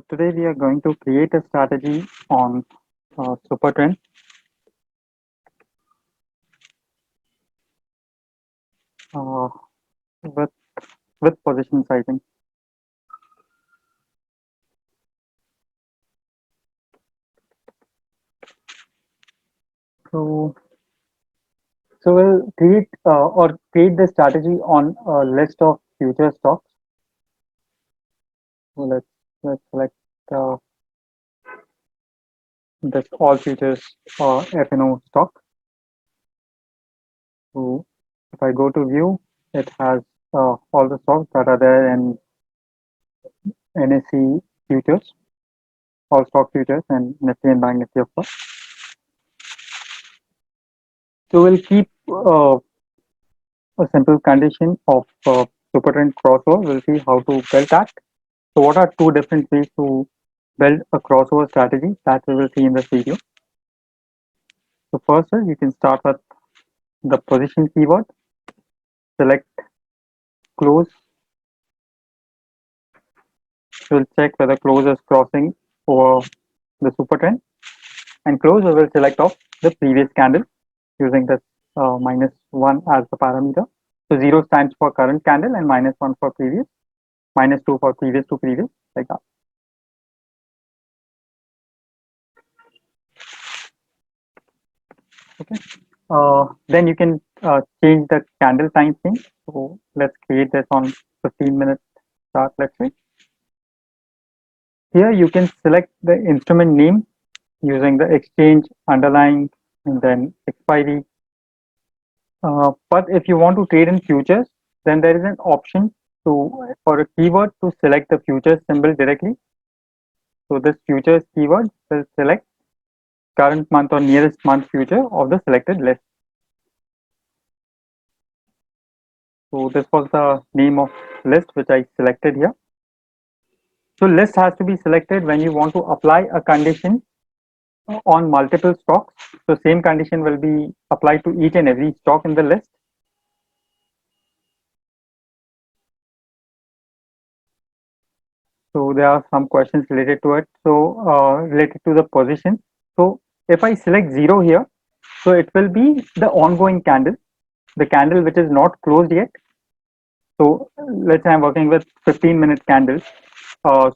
Today we are going to create a strategy on Supertrend uh, with position sizing. So we'll create the strategy on a list of future stocks. So let's select uh, this all futures F&O stock. So if I go to view, it has all the stocks that are there in NSE futures, all stock futures, and Nifty and Bank Nifty, of course. So we'll keep a simple condition of Supertrend crossover. We'll see how to build that. So what are two different ways to build a crossover strategy that we will see in this video. So first is you can start with the position keyword, select close. We'll check whether close is crossing over the Supertrend, and close we will select off the previous candle using this -1 as the parameter. So 0 stands for current candle and -1 for previous, -2 for previous to previous, like that. Okay. Then you can change the candle time frame. So let's create this on 15-minute chart, let's say. Here you can select the instrument name using the exchange, underlying, and then expiry. But if you want to trade in futures, then there is an option for a keyword to select the futures symbol directly. So this futures keyword will select current month or nearest month future of the selected list. So this was the name of list which I selected here. So list has to be selected when you want to apply a condition on multiple stocks. So same condition will be applied to each and every stock in the list. So there are some questions related to it. So related to the position. So if I select 0 here, so it will be the ongoing candle, the candle which is not closed yet. So let's say I'm working with 15-minute candles.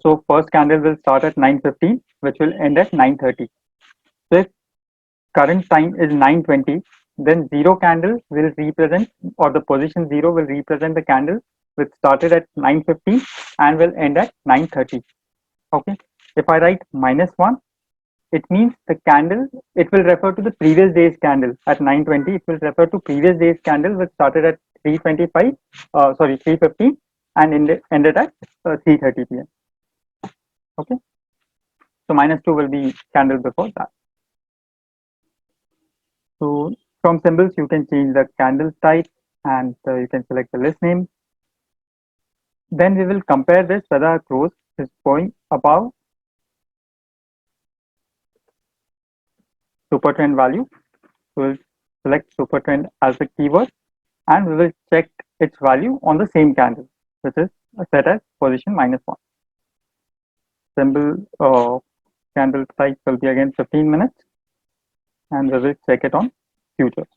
So first candle will start at 9:15, which will end at 9:30. So if current time is 9:20, then 0 candle will represent, or the position 0 will represent the candle which started at 9:15 and will end at 9:30. Okay. If I write -1, it means the candle, it will refer to the previous day's candle at 9:20. It will refer to previous day's candle which started at 3:15 and ended at 3:30 p.m. Okay. So -2 will be candle before that. So from symbols, you can change the candle type and you can select the list name. Then we will compare this whether our close is going above Supertrend value. So we'll select Supertrend as the keyword and we will check its value on the same candle, which is set as position -1. Symbol candle type will be again 15 minutes and we will check it on futures.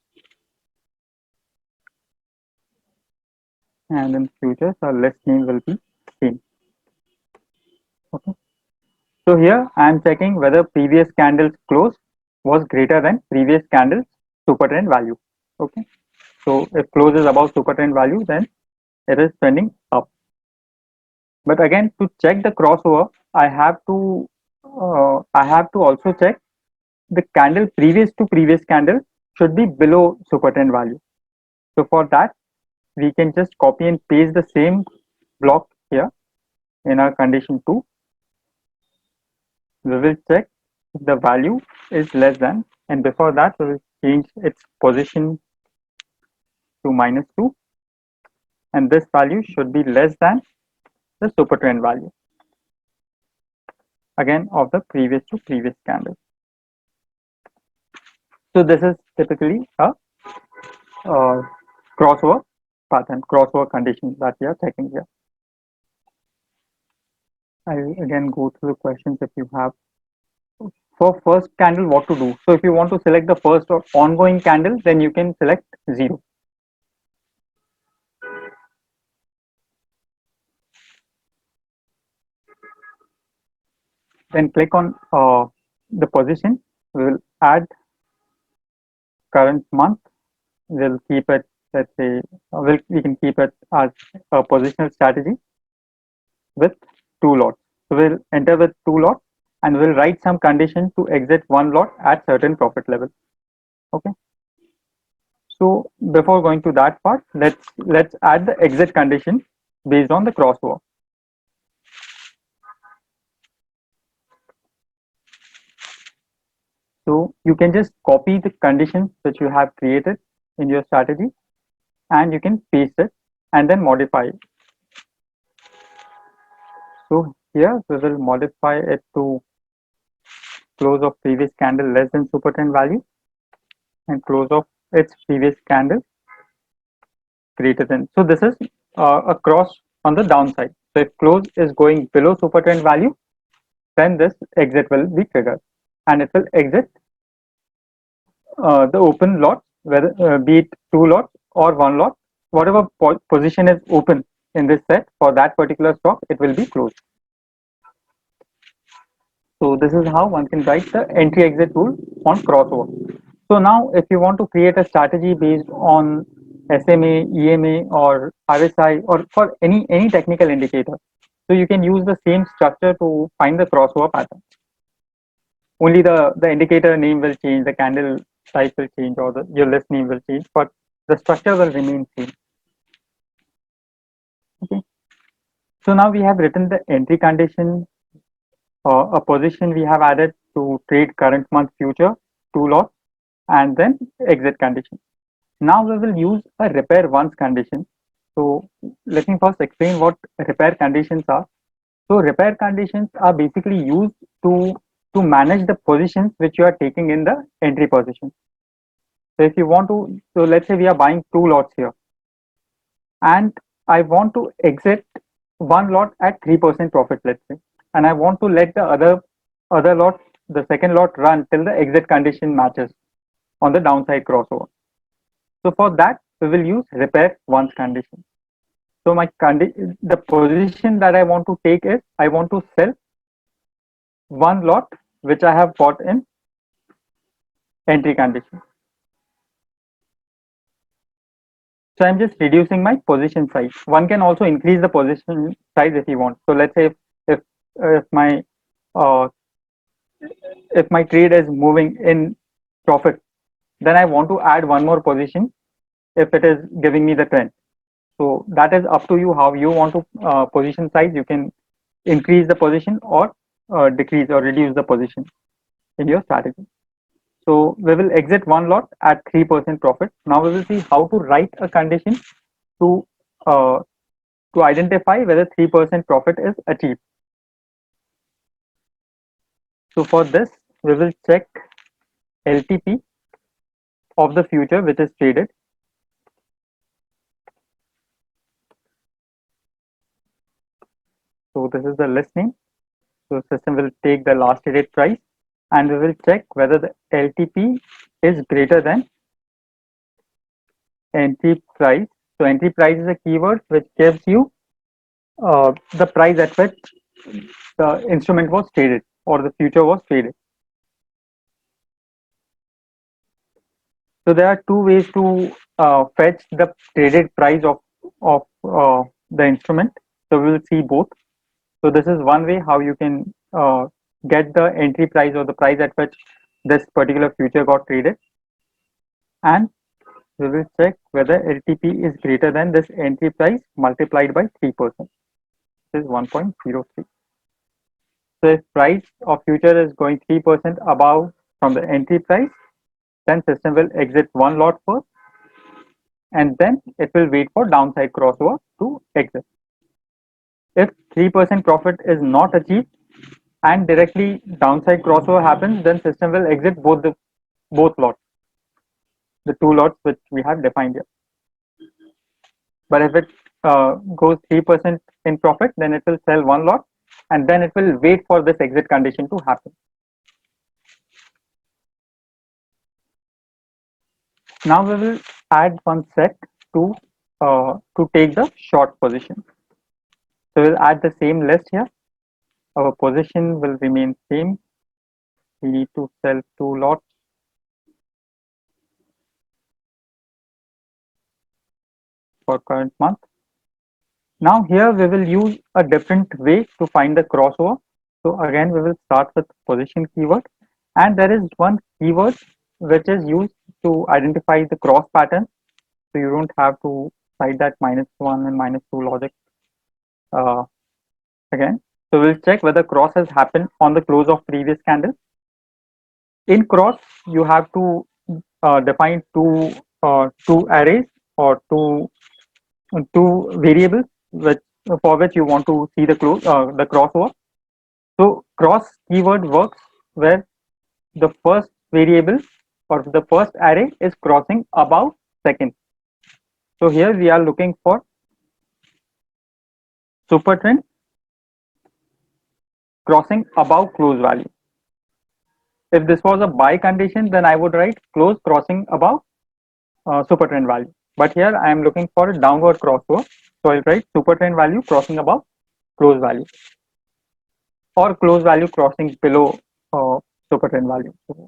And in futures, our list name will be same. Okay. So here I am checking whether previous candle's close was greater than previous candle's Supertrend value. Okay. So if close is above Supertrend value, then it is trending up. But again, to check the crossover, I have to also check the candle previous to previous candle should be below Supertrend value. So for that, we can just copy and paste the same block here in our condition 2. We will check if the value is less than, and before that we will change its position to -2, and this value should be less than the Supertrend value, again of the previous to previous candle. So this is typically a crossover pattern, crossover condition that we are checking here. I'll again go through the questions if you have. For first candle, what to do? So if you want to select the first or ongoing candle, then you can select 0. Then click on the position. We will add current month. We'll keep it, let's say, we can keep it as a positional strategy with 2 lots. So we'll enter with 2 lots and we'll write some condition to exit 1 lot at certain profit level. Okay. So before going to that part, let's add the exit condition based on the crossover. So you can just copy the conditions that you have created in your strategy and you can paste it and then modify it. So here we will modify it to close of previous candle less than super trend value and close of its previous candle greater than. So this is a cross on the downside. So if close is going below super trend value, then this exit will be triggered and it will exit the open lot, whether be it 2 lots or 1 lot, whatever position is open in this set for that particular stock, it will be closed. So this is how one can write the entry exit rule on crossover. So now if you want to create a strategy based on SMA, EMA or RSI or for any technical indicator, so you can use the same structure to find the crossover pattern. Only the indicator name will change, the candle type will change, or your list name will change, but the structure will remain same. Okay. So now we have written the entry condition, a position we have added to trade current month future, 2 lots, and then exit condition. Now we will use a repair once condition. So let me first explain what repair conditions are. So repair conditions are basically used to manage the positions which you are taking in the entry position. So if you want to, so let's say we are buying 2 lots here, and I want to exit 1 lot at 3% profit, let's say, and I want to let the other lot, the second lot, run till the exit condition matches on the downside crossover. So for that, we will use repair once condition. So the position that I want to take is I want to sell 1 lot which I have bought in entry condition. So I'm just reducing my position size. One can also increase the position size if you want. So let's say if if my uh, if my trade is moving in profit, then I want to add one more position if it is giving me the trend. So that is up to you how you want to position size. You can increase the position or decrease or reduce the position in your strategy. So we will exit 1 lot at 3% profit. Now we will see how to write a condition to uh, identify whether 3% profit is achieved. So for this, we will check LTP of the future which is traded. So this is the list name. So system will take the last traded price and we will check whether the LTP is greater than entry price. So entry price is a keyword which gives you the price at which the instrument was traded or the future was traded. So there are two ways to fetch the traded price of the instrument. So we will see both. So this is one way how you can get the entry price or the price at which this particular future got traded, and we will check whether LTP is greater than this entry price multiplied by 3%. This is 1.03. So if price of future is going 3% above from the entry price, then system will exit 1 lot first and then it will wait for downside crossover to exit. If 3% profit is not achieved and directly downside crossover happens, then system will exit both lots, the 2 lots which we have defined here. But if it goes 3% in profit, then it will sell 1 lot and then it will wait for this exit condition to happen. Now we will add one set to take the short position. So we'll add the same list here. Our position will remain same. We need to sell 2 lots. For current month. Now here we will use a different way to find the crossover. So again we will start with position keyword, and there is one keyword which is used to identify the cross pattern. So you don't have to cite that -1 and -2 logic uh, again. So we'll check whether cross has happened on the close of previous candle. In cross you have to define two arrays or two variables which for which you want to see the crossover. So cross keyword works where the first variable or the first array is crossing above second. So here we are looking for super trend crossing above close value. If this was a buy condition, then I would write close crossing above super trend value. But here I am looking for a downward crossover, so I'll write super trend value crossing above close value, or close value crossing below super trend value. So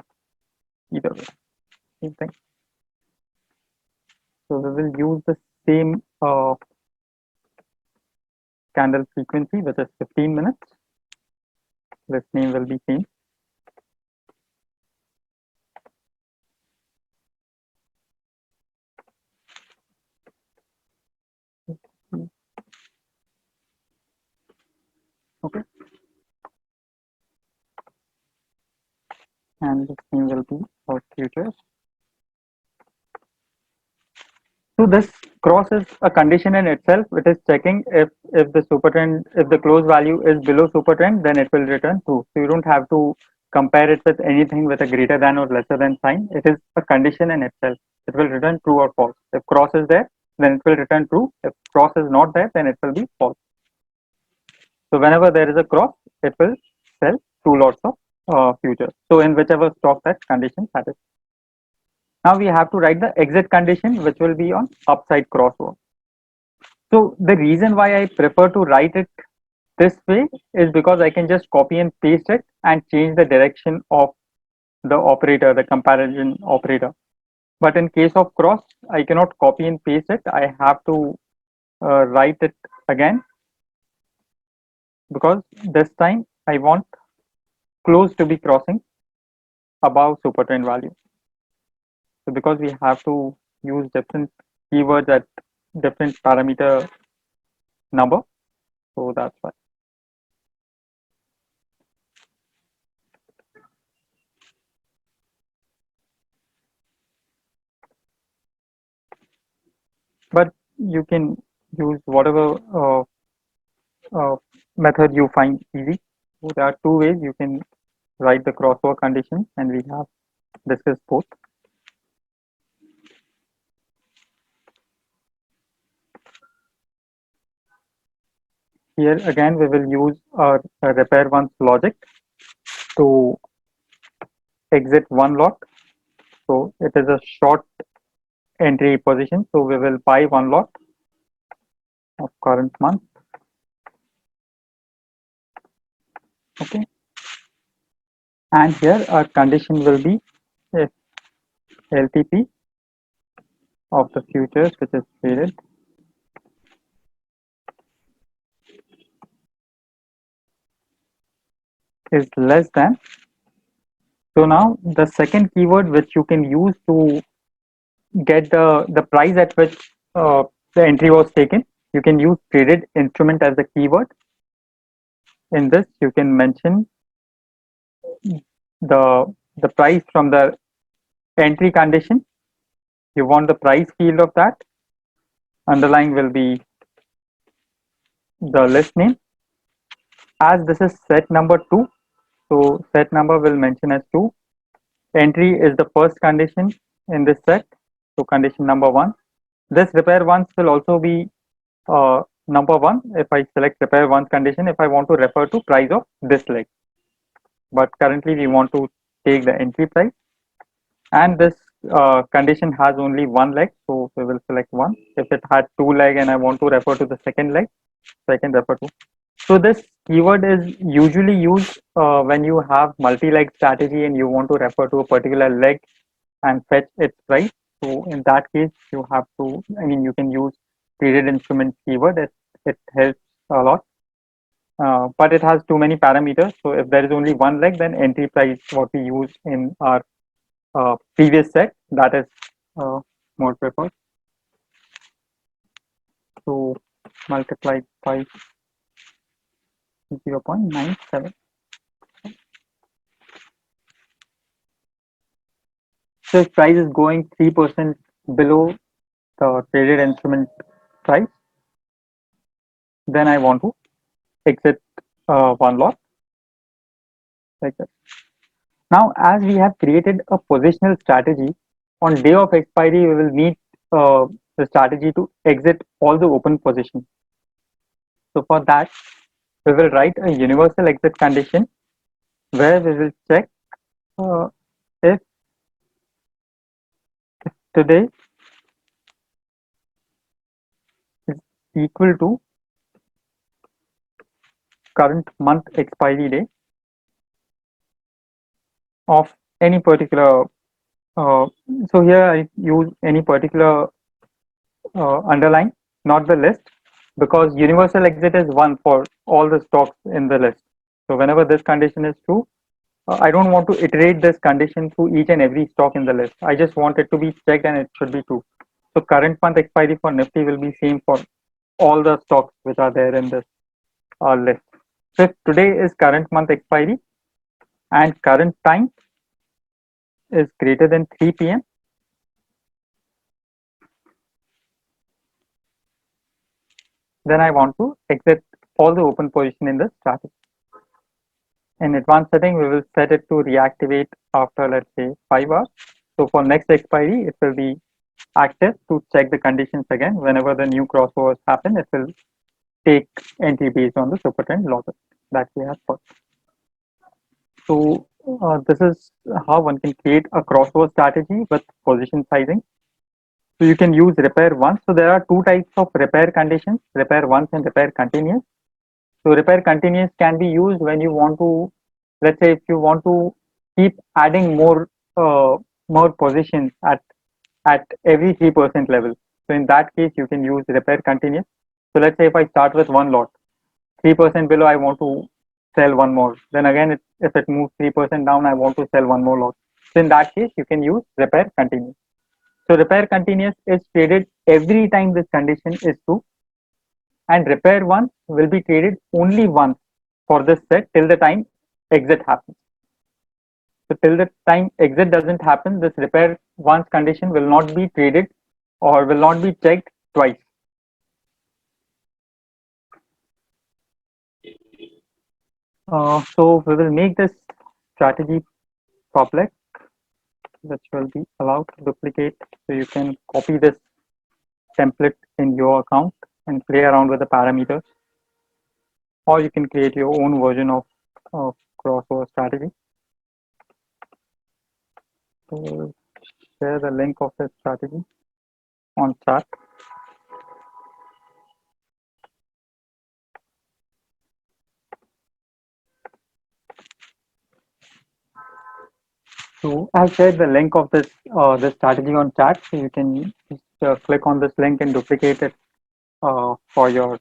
either way, same thing. So we will use the same candle frequency, which is 15 minutes. This name will be same. Okay. And this name will be our futures. So this cross is a condition in itself. It is checking if the super trend, if the close value is below super trend, then it will return true. So you don't have to compare it with anything with a greater than or lesser than sign. It is a condition in itself. It will return true or false. If cross is there, then it will return true. If cross is not there, then it will be false. So whenever there is a cross, it will sell 2 lots of futures. So in whichever stock that condition satisfies. Now we have to write the exit condition, which will be on upside crossover. So the reason why I prefer to write it this way is because I can just copy and paste it and change the direction of the operator, the comparison operator. But in case of cross, I cannot copy and paste it. I have to write it again, because this time I want close to be crossing above super trend value. So because we have to use different keywords at different parameter number, so that's why. But you can use whatever method you find easy. So there are 2 ways you can write the crossover condition, and we have discussed both. Here again we will use our repair once logic to exit 1 lot. So it is a short entry position, so we will buy 1 lot of current month. Okay, and here our condition will be if LTP of the futures which is traded is less than. So now the second keyword which you can use to get the price at which the entry was taken, you can use traded instrument as the keyword. In this you can mention the price from the entry condition. You want the price field of that. Underlying will be the list name. As this is set number 2, so set number will mention as 2. Entry is the first condition in this set, so condition number 1. This repair once will also be number one, if I select repair once condition, if I want to refer to price of this leg, but currently we want to take the entry price, and this condition has only one leg, so we will select one. If it had two leg and I want to refer to the second leg, so I can refer to. So this keyword is usually used when you have multi-leg strategy and you want to refer to a particular leg and fetch its price. So in that case, you have to, I mean, you can use traded instrument keyword. It helps a lot, but it has too many parameters. So if there is only one leg, then entry price, what we use in our previous set, that is more preferred. So multiply by 0.97. So if price is going 3% below the traded instrument price, then I want to exit one lot like that. Now, as we have created a positional strategy, on day of expiry, we will need the strategy to exit all the open positions. So for that, we will write a universal exit condition where we will check uh, if today is equal to current month expiry day of any particular. So here I use any particular underline, not the list, because universal exit is one for all the stocks in the list. So whenever this condition is true, I don't want to iterate this condition through each and every stock in the list. I just want it to be checked and it should be true. So current month expiry for Nifty will be same for all the stocks which are there in this list. So if today is current month expiry and current time is greater than 3 p.m., then I want to exit all the open position in the strategy. In advanced setting, we will set it to reactivate after, let's say, 5 hours. So for next expiry, it will be active to check the conditions again. Whenever the new crossovers happen, it will take entry based on the super trend losses that we have put. So this is how one can create a crossover strategy with position sizing. So you can use repair once. So there are two types of repair conditions, repair once and repair continuous. So repair continuous can be used when you want to, let's say if you want to keep adding more positions at every 3% level. So in that case, you can use repair continuous. So let's say if I start with one lot, 3% below, I want to sell one more. Then again, if it moves 3% down, I want to sell one more lot. So in that case, you can use repair continuous. So repair continuous is traded every time this condition is true, and repair once will be traded only once for this set till the time exit happens. So till the time exit doesn't happen, this repair once condition will not be traded or will not be checked twice. So we will make this strategy public, which will be allowed to duplicate. So you can copy this template in your account and play around with the parameters, or you can create your own version of crossover strategy. So we'll share the link of this strategy on chat. So I've shared the link of this strategy on chat, so you can just click on this link and duplicate it for your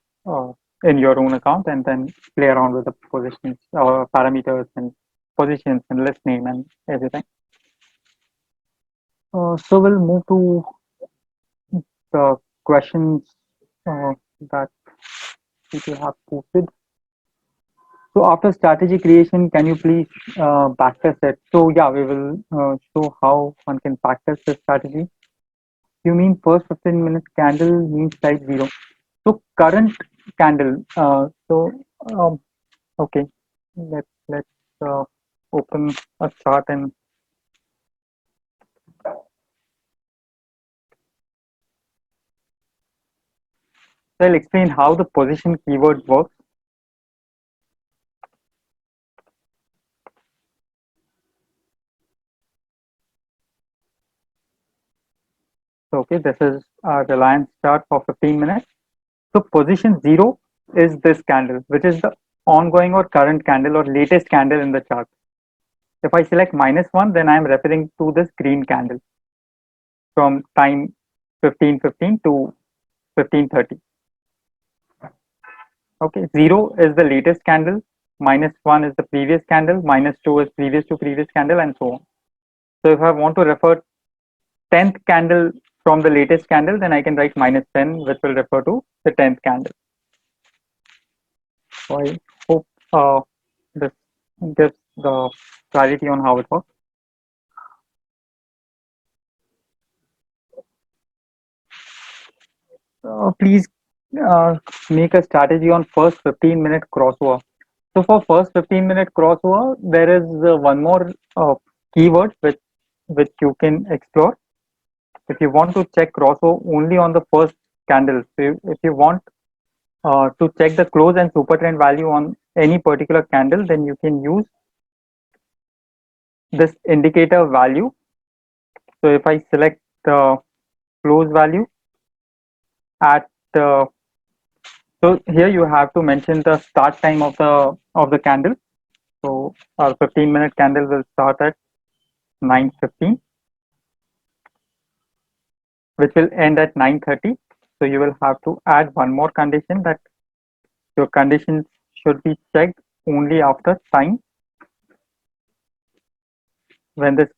in your own account, and then play around with the positions or parameters and positions and list name and everything. So we'll move to the questions that people have posted. So after strategy creation, can you please backtest it? So yeah, we will show how one can backtest the strategy. You mean first 15 minutes candle means type 0. So current candle. Um, okay, let's open a chart and So I'll explain how the position keyword works. So, okay, this is Reliance chart for 15 minutes. So position 0 is this candle, which is the ongoing or current candle or latest candle in the chart. If I select -1, then I am referring to this green candle from time 15:15 to 15:30. Okay, 0 is the latest candle, -1 is the previous candle, -2 is previous to previous candle, and so on. So if I want to refer 10th candle from the latest candle, then I can write -10, which will refer to the 10th candle. So I hope this gives the clarity on how it works. Please make a strategy on first 15-minute crossover. So for first 15-minute crossover, there is one more keyword which you can explore. If you want to check crossover only on the first candle, so if you want to check the close and super trend value on any particular candle, then you can use this indicator value. So if I select the close value at so here you have to mention the start time of the candle. So our 15-minute candle will start at 9:15, which will end at 9:30. So you will have to add one more condition, that your conditions should be checked only after time when this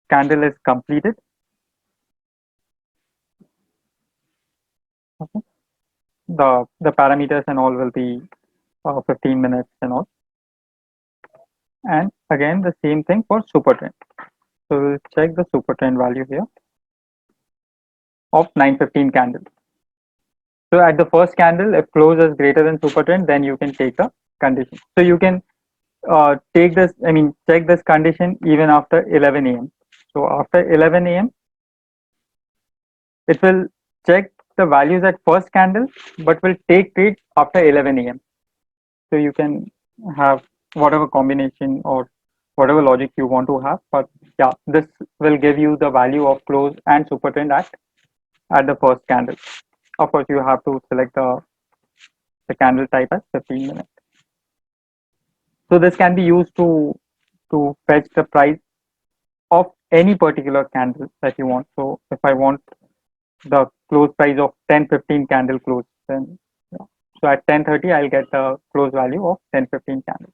candle is completed. Okay. The parameters and all will be 15 minutes and all. And again, the same thing for super trend. So we'll check the super trend value here of 9:15 candle. So at the first candle, if close is greater than super trend, then you can take the condition. So you can take this, I mean, check this condition even after 11 a.m. So after 11 a.m., it will check the values at first candle, but will take trade after 11 a.m. So you can have whatever combination or whatever logic you want to have. But yeah, this will give you the value of close and super trend at the first candle. Of course, you have to select the candle type as 15 minutes. So this can be used to fetch the price of any particular candle that you want. So if I want the close price of 10:15 candle close, then yeah. So at 10:30 I'll get the close value of 10:15 candle.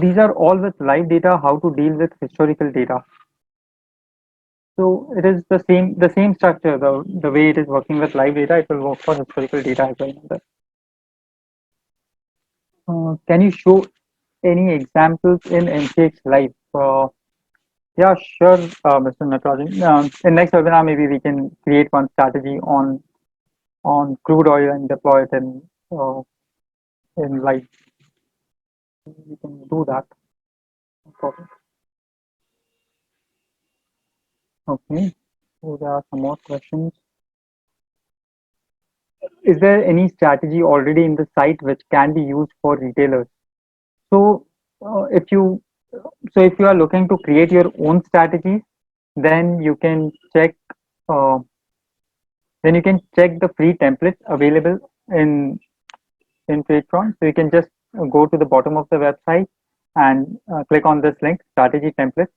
These are all with live data. How to deal with historical data? So it is the same structure. The way it is working with live data, it will work for historical data as well. Can you show any examples in MCX Live? Yeah, sure, Mr. Natarajan. In next webinar, maybe we can create one strategy on crude oil and deploy it in live. We can do that. No problem. Okay. So there are some more questions. Is there any strategy already in the site which can be used for retailers? So if you if you are looking to create your own strategies, then you can check uh, the free templates available in Patreon. So you can just go to the bottom of the website and click on this link, strategy templates,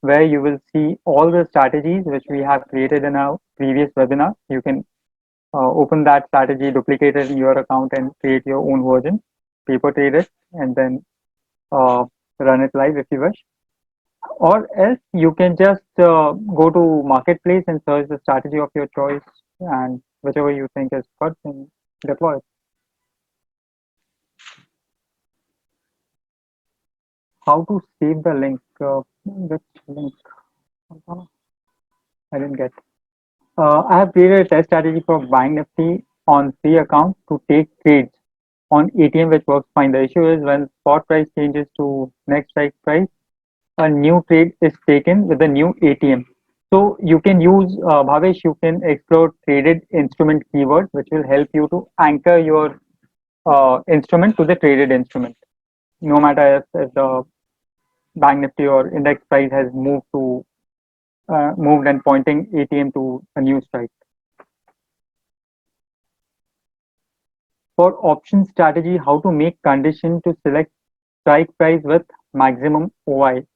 where you will see all the strategies which we have created in our previous webinar. You can open that strategy, duplicate it in your account, and create your own version, paper trade it, and then uh, run it live if you wish. Or else you can just go to marketplace and search the strategy of your choice, and whichever you think is good, then deploy it. How to save the link? Which link? I didn't get. I have created a test strategy for buying Nifty on free account to take trades on ATM, which works fine. The issue is when spot price changes to next strike price, a new trade is taken with a new ATM. So you can use, Bhavesh, you can explore traded instrument keyword, which will help you to anchor your instrument to the traded instrument. No matter if the bank nifty or index price has moved and pointing ATM to a new strike. For option strategy, how to make condition to select strike price with maximum OI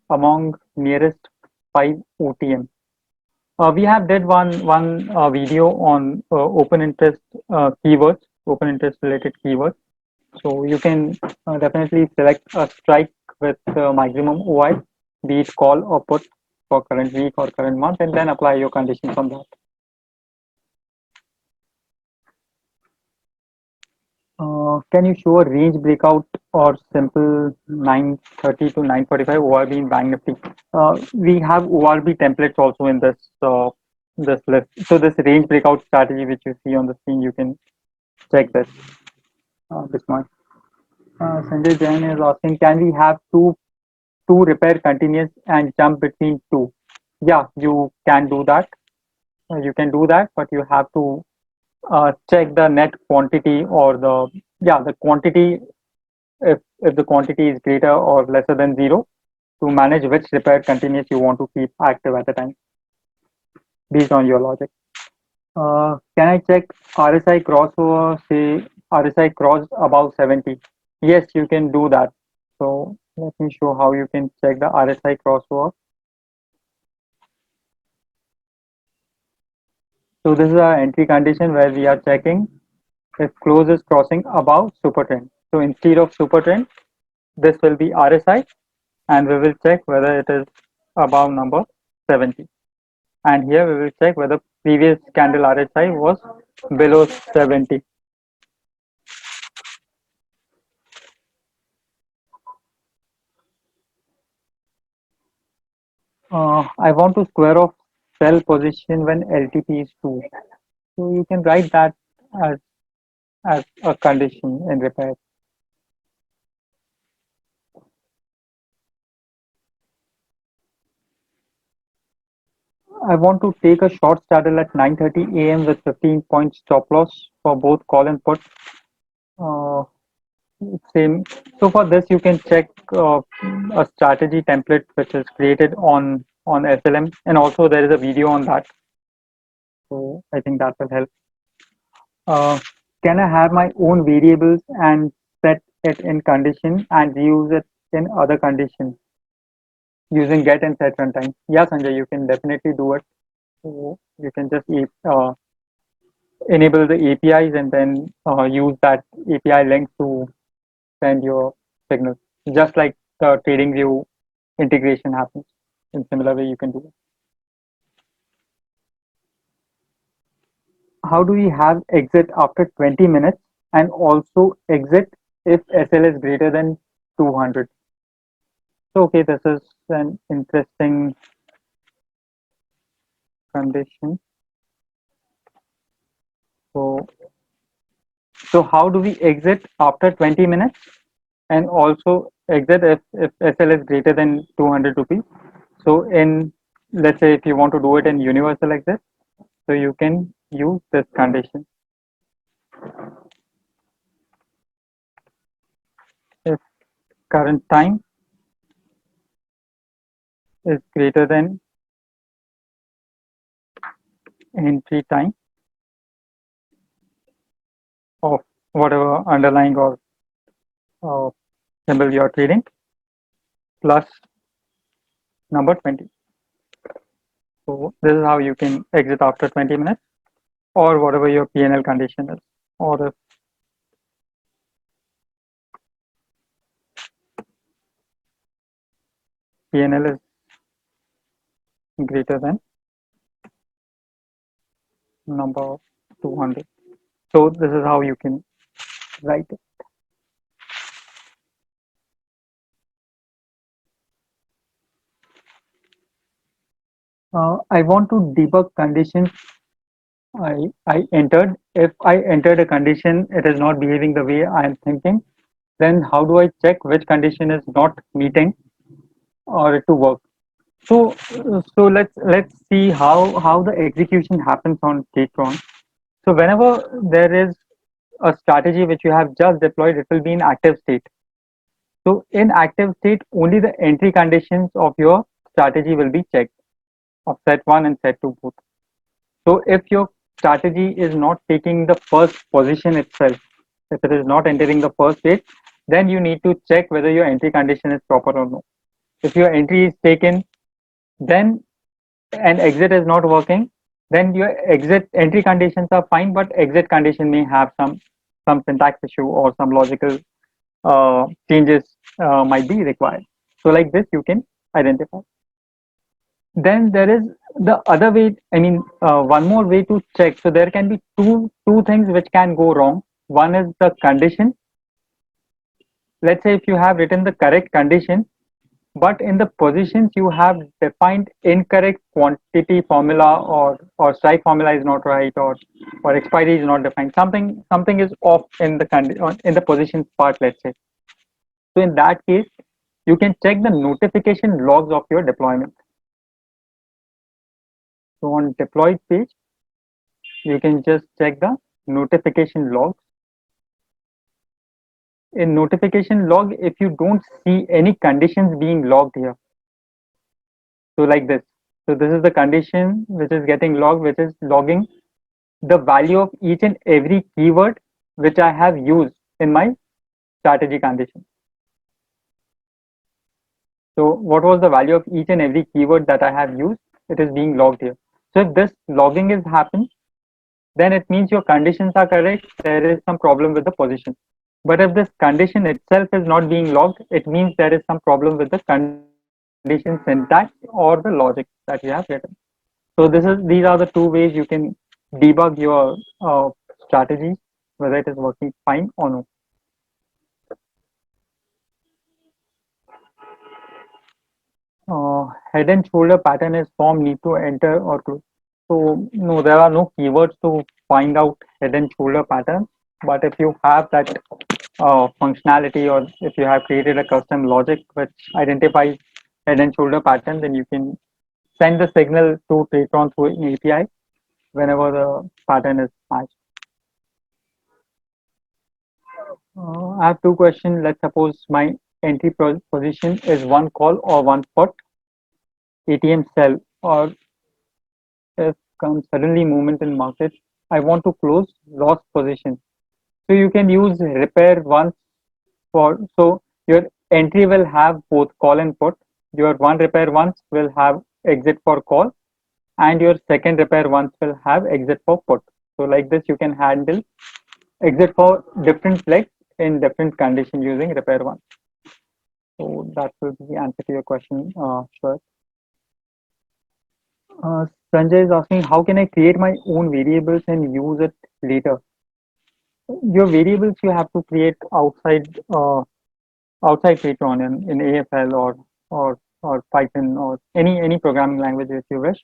among nearest 5 OTM. We have did one video on open interest keywords, open interest related keywords. So you can definitely select a strike with maximum OI, be it call or put for current week or current month, and then apply your conditions on that. Can you show a range breakout or simple 930 to 945 ORB in Bank Nifty? We have ORB templates also in this list. So this range breakout strategy which you see on the screen, you can check this one. Sanjay Jain is asking, can we have two repair continuous and jump between two? Yeah, you can do that. You can do that, but you have to check the net quantity or the quantity, if the quantity is greater or lesser than zero, to manage which repair continuous you want to keep active at the time based on your logic. Can I check RSI crossover, say RSI crossed above 70? Yes, you can do that. So let me show how you can check the RSI crossover. So this is our entry condition where we are checking if close is crossing above super trend. So instead of super trend, this will be RSI, and we will check whether it is above number 70. And here we will check whether previous candle RSI was below 70. I want to square off sell position when LTP is 2. So you can write that as, as a condition in repair. I want to take a short straddle at 9:30 a.m. with 15 point stop loss for both call and put. Uh, Same. So for this, you can check a strategy template which is created on SLM, and also there is a video on that. So I think that will help. Uh, can I have my own variables and set it in condition and use it in other conditions using get and set runtime? Yeah, Sanjay, you can definitely do it. So you can just enable the APIs and then use that API link to send your signals, just like the TradingView integration happens. In similar way, you can do it. How do we have exit after 20 minutes and also exit if SL is greater than 200? So, okay, this is an interesting condition. So, so how do we exit after 20 minutes and also exit if SL is greater than 200 rupees? So, let's say if you want to do it in universal exit, so you can use this condition. If current time is greater than entry time of whatever underlying or uh, symbol you are trading plus number 20. So this is how you can exit after 20 minutes or whatever your PNL condition is. Or if PNL is greater than number 200. So this is how you can write it. I want to debug conditions I entered. If I entered a condition, it is not behaving the way I am thinking, then how do I check which condition is not meeting or to work. So let's see how the execution happens on Keytron. So whenever there is a strategy which you have just deployed, it will be in active state. So in active state, only the entry conditions of your strategy will be checked of set 1 and set 2 both. So if your strategy is not taking the first position itself, if it is not entering the first state, then you need to check whether your entry condition is proper or no. If your entry is taken, then and exit is not working, then your exit entry conditions are fine, but exit condition may have some syntax issue or some logical changes might be required. So like this, you can identify. Then there is the other way. I mean, one more way to check. So there can be two things which can go wrong. One is the condition. Let's say if you have written the correct condition, but in the positions you have defined incorrect quantity formula, or strike formula is not right, or expiry is not defined. Something is off in the in the positions part. Let's say. So in that case, you can check the notification logs of your deployment. So on deployed page, you can just check the notification logs. In notification log, if you don't see any conditions being logged here, so like this. So this is the condition which is getting logged, which is logging the value of each and every keyword which I have used in my strategy condition. So what was the value of each and every keyword that I have used? It is being logged here. So if this logging is happened, then it means your conditions are correct. There is some problem with the position. But if this condition itself is not being logged, it means there is some problem with the condition syntax or the logic that you have written. So these are the two ways you can debug your strategies, whether it is working fine or no. Head and shoulder pattern is form need to enter or close. So no, there are no keywords to find out head and shoulder pattern. But if you have that functionality, or if you have created a custom logic which identifies head and shoulder pattern, then you can send the signal to Tratron through an API whenever the pattern is matched. I have two questions. Let's suppose my entry position is one call or one put ATM cell, or if comes suddenly movement in market, I want to close lost position. So you can use repair once for, so your entry will have both call and put. Your one repair once will have exit for call, and your second repair once will have exit for put. So like this, you can handle exit for different legs in different condition using repair one. So that will be the answer to your question, sure. Sanjay is asking, how can I create my own variables and use it later? Your variables you have to create outside Python in AFL or Python or any programming language if you wish,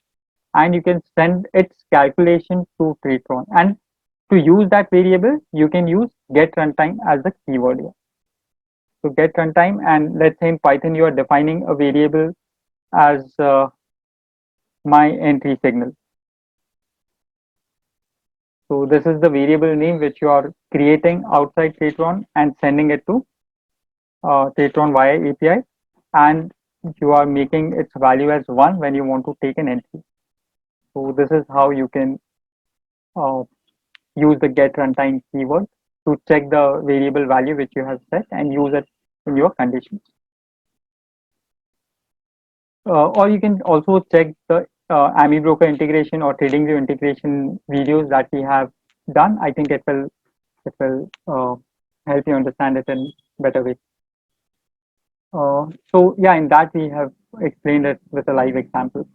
and you can send its calculation to Tratron. And to use that variable, you can use get runtime as the keyword here. So get runtime, and let's say in Python you are defining a variable as my entry signal. So this is the variable name which you are creating outside Tratron and sending it to Tratron via API, and you are making its value as 1 when you want to take an entry. So this is how you can uh, use the get runtime keyword to check the variable value which you have set and use it in your conditions. Or you can also check the AmiBroker integration or TradingView integration videos that we have done. I think it will help you understand it in better way. So yeah, in that we have explained it with a live example.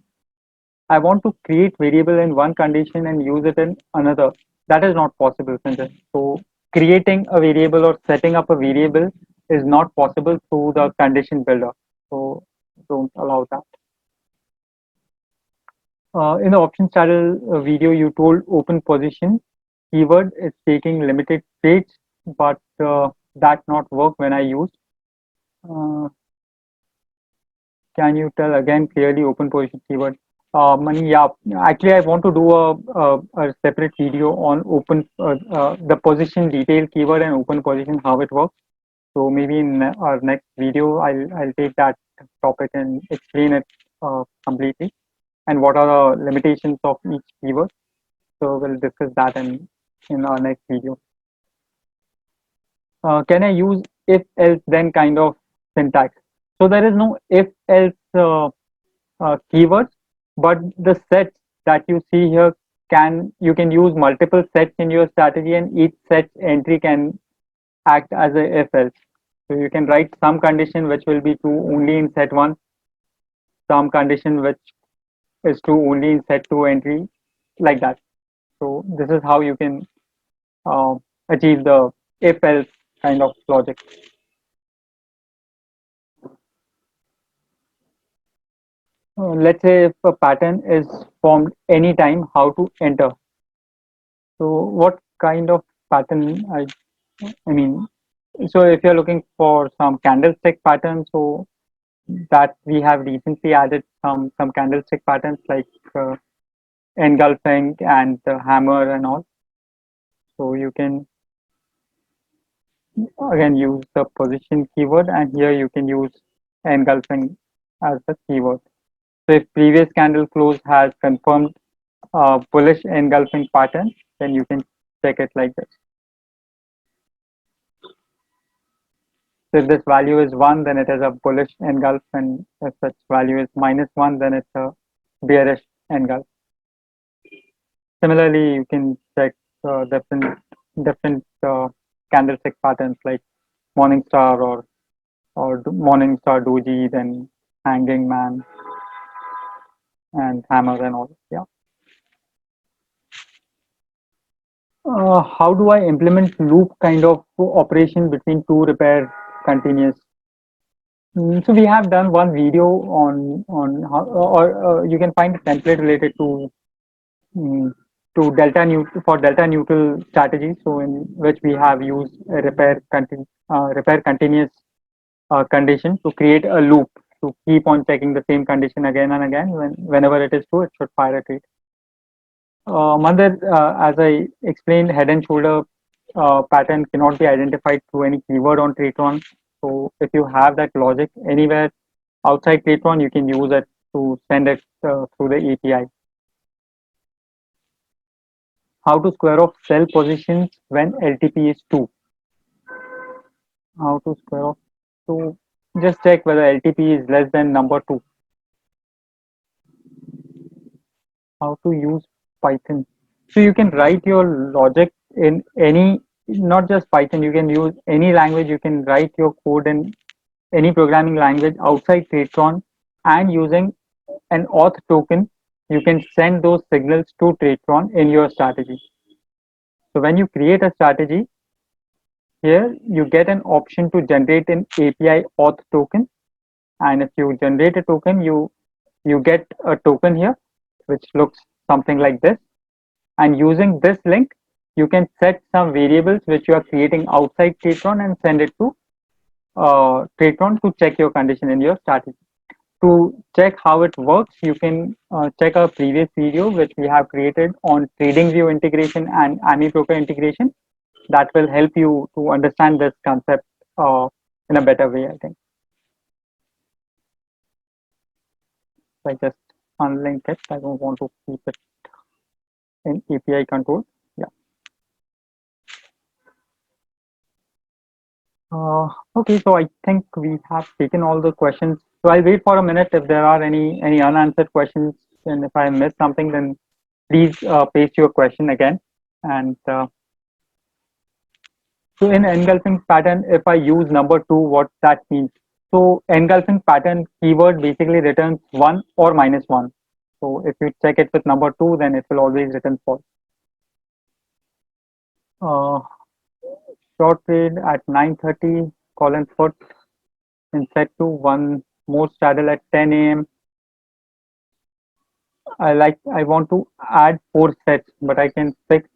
I want to create variable in one condition and use it in another. That is not possible, Sanjay. So creating a variable or setting up a variable is not possible through the condition builder. So don't allow that. In the options channel video, you told open position keyword is taking limited trades, but that not work when I use. Uh, Can you tell again clearly open position keyword? Mani, yeah. Actually, I want to do a separate video on the position detail keyword and open position, how it works. So maybe in our next video, I'll take that topic and explain it completely, and what are the limitations of each keyword. So we'll discuss that in our next video. Can I use if else then kind of syntax? So there is no if else keywords, but the sets that you see here, you can use multiple sets in your strategy, and each set entry can act as a if else. So you can write some condition which will be true only in set 1, some condition which is true only in set 2 entry, like that. So this is how you can uh, achieve the if else kind of logic. Let's say if a pattern is formed anytime, how to enter? So what kind of pattern I mean, so if you're looking for some candlestick pattern, so that we have recently added some candlestick patterns like engulfing and the hammer and all. So you can again use the position keyword, and here you can use engulfing as the keyword. So if previous candle close has confirmed bullish engulfing pattern, then you can check it like this. So if this value is 1, then it is a bullish engulf, and if such value is -1, then it's a bearish engulf. Similarly, you can check different candlestick patterns like Morningstar or Morningstar Doji, then Hanging Man and Hammer and all. Yeah. How do I implement loop kind of operation between two repair continuous? So we have done one video on how, or you can find a template related mm, to delta neutral strategy. So in which we have used a repair continuous condition to create a loop to keep on checking the same condition again and again. Whenever it is true, it should fire a trade. Mandar, as I explained, head and shoulder pattern cannot be identified through any keyword on Tradetron. So if you have that logic anywhere outside Tradetron, you can use it to send it through the API. How to square off sell positions when LTP is 2? How to square off? So just check whether LTP is less than number 2. How to use Python? So you can write your logic in any, not just Python, you can use any language. You can write your code in any programming language outside Tradetron, and using an auth token, you can send those signals to Tradetron in your strategy. So when you create a strategy, here you get an option to generate an API auth token, and if you generate a token, you get a token here which looks something like this, and using this link you can set some variables which you are creating outside Tradetron and send it to Tradetron to check your condition in your strategy. To check how it works, you can check our previous video which we have created on TradingView integration and AmiBroker integration. That will help you to understand this concept in a better way, I think. So I just unlink it. I don't want to keep it in API control. Yeah. Okay, so I think we have taken all the questions. So I'll wait for a minute if there are any unanswered questions, and if I missed something, then please paste your question again. And so in engulfing pattern, if I use number 2, what that means? So engulfing pattern keyword basically returns 1 or -1. So if you check it with number 2, then it will always return false. Uh, Short trade at 9:30, call and put in set 2, one more straddle at 10 a.m. I want to add 4 sets, but I can fix.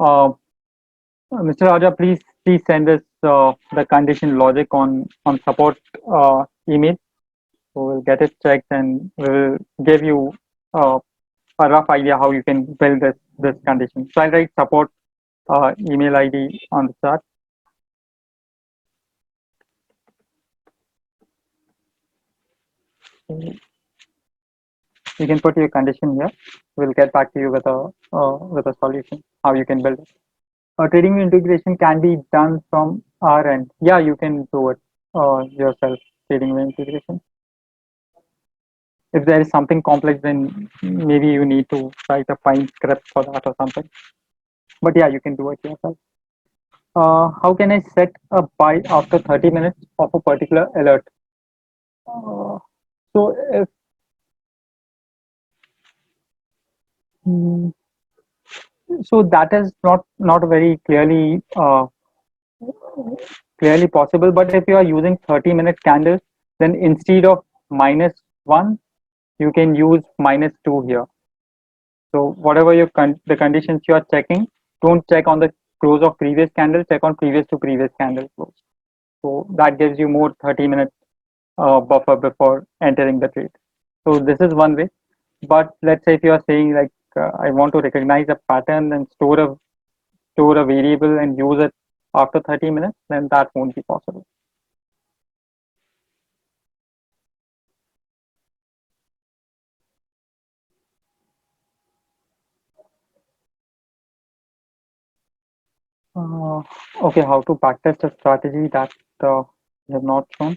Mr. Raja, please send us the condition logic on support email. So we'll get it checked and we'll give you uh, a rough idea how you can build this condition. So I'll write support email ID on the chart. You can put your condition here. We'll get back to you with a solution how you can build it. Trading integration can be done from our end. Yeah, you can do it yourself. Trading integration. If there is something complex, then maybe you need to write a fine script for that or something. But yeah, you can do it yourself. How can I set a buy after 30 minutes of a particular alert? Uh, so if mm, so that is not very clearly possible. But if you are using 30-minute candles, then instead of -1, you can use -2 here. So whatever the conditions you are checking, don't check on the close of previous candle. Check on previous to previous candle close. So that gives you more 30-minute buffer before entering the trade. So this is one way. But let's say if you are saying like I want to recognize a pattern and store a variable and use it after 30 minutes, then that won't be possible. Uh, okay, how to backtest a strategy that you have not shown.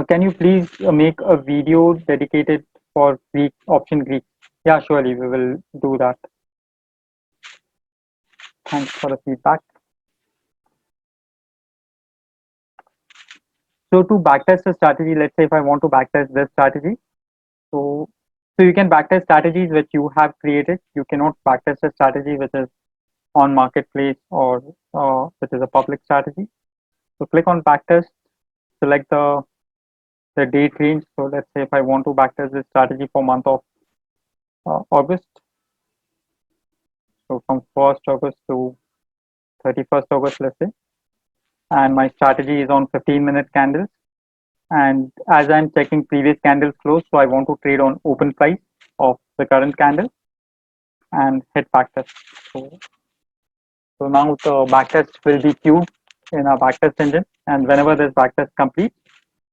Can you please make a video dedicated for Greek option Greek? Yeah, surely we will do that. Thanks for the feedback. So to backtest a strategy, let's say if I want to backtest this strategy, so you can backtest strategies which you have created. You cannot backtest a strategy which is on marketplace or which is a public strategy. So click on backtest, select the date range. So let's say if I want to backtest this strategy for month of August, so from 1st August to 31st August, let's say, and my strategy is on 15-minute candles. And as I'm checking previous candles close, so I want to trade on open price of the current candle and hit backtest. So now the backtest will be queued in our backtest engine, and whenever this backtest completes,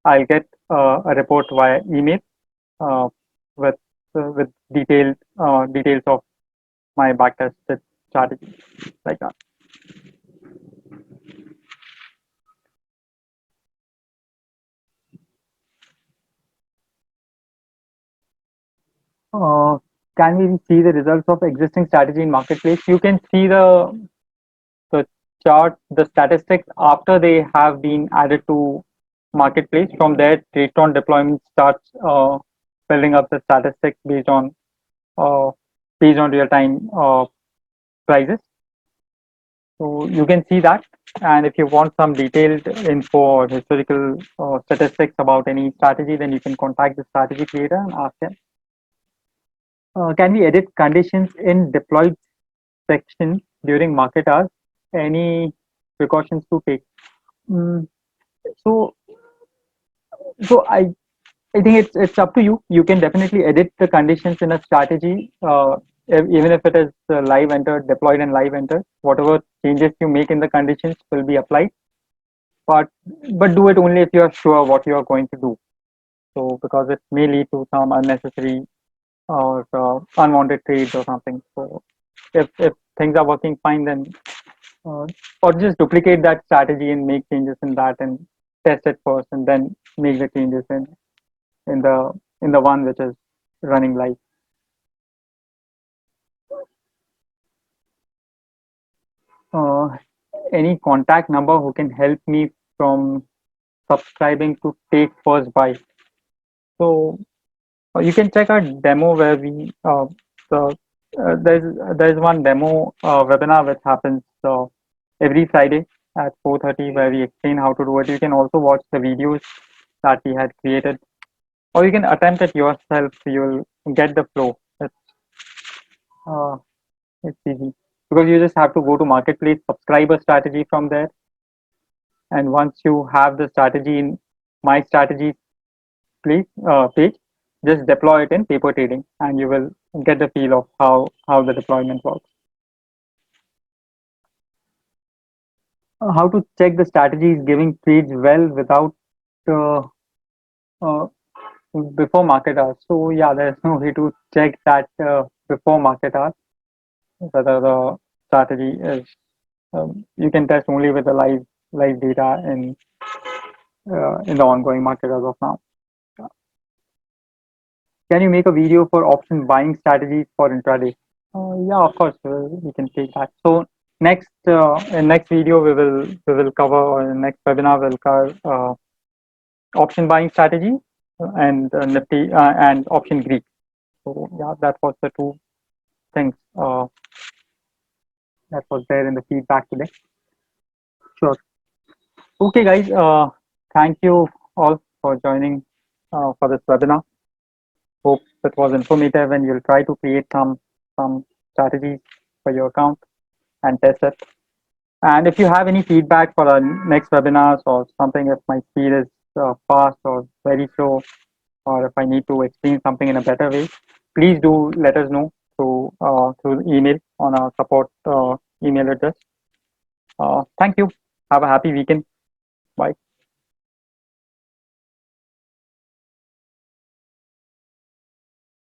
I'll get a report via email uh, with details of my backtested strategy, like that. Uh, can we see the results of existing strategy in marketplace? You can see the chart, the statistics after they have been added to marketplace. From there, Tradestone deployment starts building up the statistics uh, based on real time prices. So you can see that. And if you want some detailed info or historical statistics about any strategy, then you can contact the strategy creator and ask them. Can we edit conditions in deployed section during market hours? Any precautions to take? Mm, so I think it's up to you. You can definitely edit the conditions in a strategy, even if it is live entered, deployed and live entered. Whatever changes you make in the conditions will be applied. But do it only if you are sure what you are going to do. So because it may lead to some unnecessary or unwanted trades or something. So if things are working fine, then or just duplicate that strategy and make changes in that and test it first, and then make the changes in the in the one which is running live. Uh, any contact number who can help me from subscribing to take first buy. So you can check our demo where we the there's one demo webinar which happens every Friday at 4:30 where we explain how to do it. You can also watch the videos that we had created, or you can attempt it yourself. You'll get the flow. Uh, it's easy because you just have to go to marketplace, subscribe a strategy from there, and once you have the strategy in my strategies page, just deploy it in paper trading, and you will get the feel of how the deployment works. How to check the strategy is giving trades well without uh, uh, before market hours. So yeah, there's no way to check that before market hours whether the strategy is. You can test only with the live data in the ongoing market as of now. Can you make a video for option buying strategies for intraday? Yeah, of course, we can take that. So in next video we will cover, or in next webinar we'll cover option buying strategy and Nifty and option Greek. So yeah, that was the two things that was there in the feedback today. Sure. Okay, guys. Thank you all for joining for this webinar. Hope it was informative, and you'll try to create some strategies for your account and test it. And if you have any feedback for our next webinars or something, if my speed is fast or very slow, or if I need to explain something in a better way, please do let us know through email on our support email address. Thank you. Have a happy weekend. Bye.